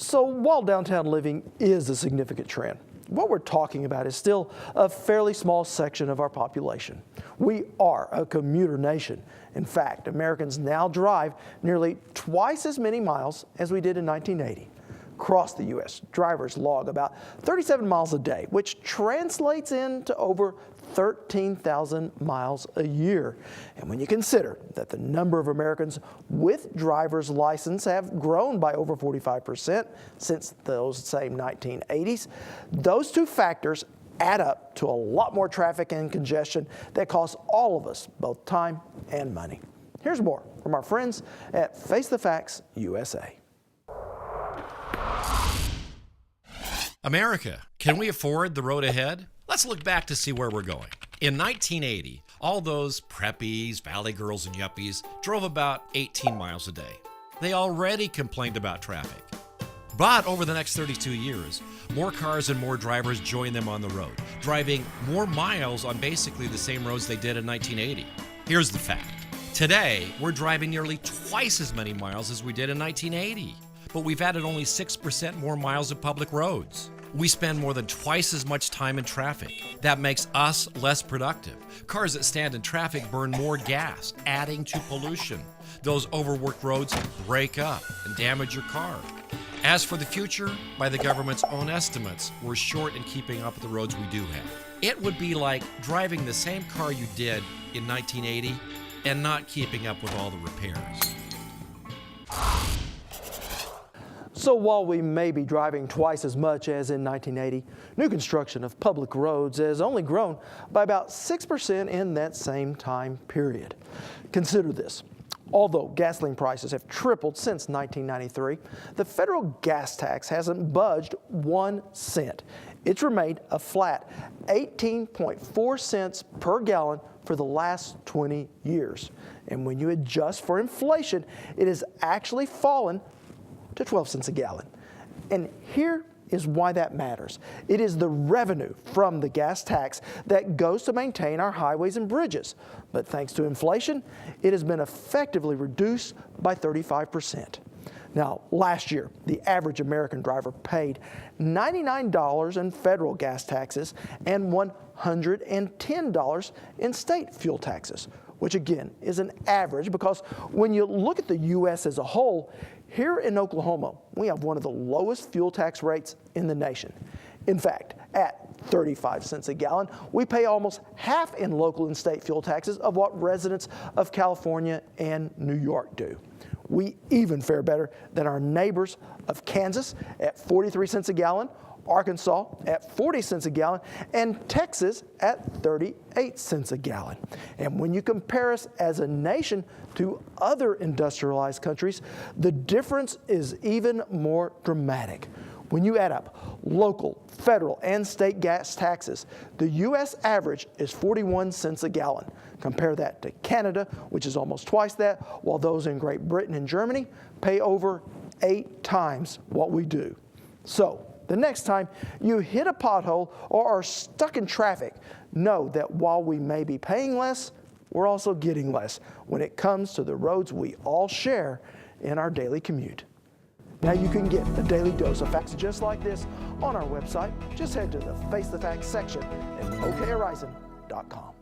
So while downtown living is a significant trend, what we're talking about is still a fairly small section of our population. We are a commuter nation. In fact, Americans now drive nearly twice as many miles as we did in 1980. Across the U.S., drivers log about 37 miles a day, which translates into over 13,000 miles a year. And when you consider that the number of Americans with driver's license have grown by over 45% since those same 1980s, those two factors add up to a lot more traffic and congestion that costs all of us both time and money. Here's more from our friends at Face the Facts USA. America, can we afford the road ahead? Let's look back to see where we're going. In 1980, all those preppies, valley girls, and yuppies drove about 18 miles a day. They already complained about traffic. But over the next 32 years, more cars and more drivers joined them on the road, driving more miles on basically the same roads they did in 1980. Here's the fact. Today, we're driving nearly twice as many miles as we did in 1980. But we've added only 6% more miles of public roads. We spend more than twice as much time in traffic. That makes us less productive. Cars that stand in traffic burn more gas, adding to pollution. Those overworked roads break up and damage your car. As for the future, by the government's own estimates, we're short in keeping up with the roads we do have. It would be like driving the same car you did in 1980 and not keeping up with all the repairs. So while we may be driving twice as much as in 1980, new construction of public roads has only grown by about 6% in that same time period. Consider this. Although gasoline prices have tripled since 1993, the federal gas tax hasn't budged 1 cent. It's remained a flat 18.4 cents per gallon for the last 20 years. And when you adjust for inflation, it has actually fallen to 12 cents a gallon. And here is why that matters. It is the revenue from the gas tax that goes to maintain our highways and bridges. But thanks to inflation, it has been effectively reduced by 35%. Now, last year, the average American driver paid $99 in federal gas taxes and $110 in state fuel taxes, which again is an average because when you look at the U.S. as a whole, here in Oklahoma, we have one of the lowest fuel tax rates in the nation. In fact, at 35 cents a gallon, we pay almost half in local and state fuel taxes of what residents of California and New York do. We even fare better than our neighbors of Kansas at 43 cents a gallon, Arkansas at 40 cents a gallon, and Texas at 38 cents a gallon. And when you compare us as a nation to other industrialized countries, the difference is even more dramatic. When you add up local, federal, and state gas taxes, the U.S. average is 41 cents a gallon. Compare that to Canada, which is almost twice that, while those in Great Britain and Germany pay over 8 times what we do. So, the next time you hit a pothole or are stuck in traffic, know that while we may be paying less, we're also getting less when it comes to the roads we all share in our daily commute. Now you can get a daily dose of facts just like this on our website. Just head to the Face the Facts section at okhorizon.com.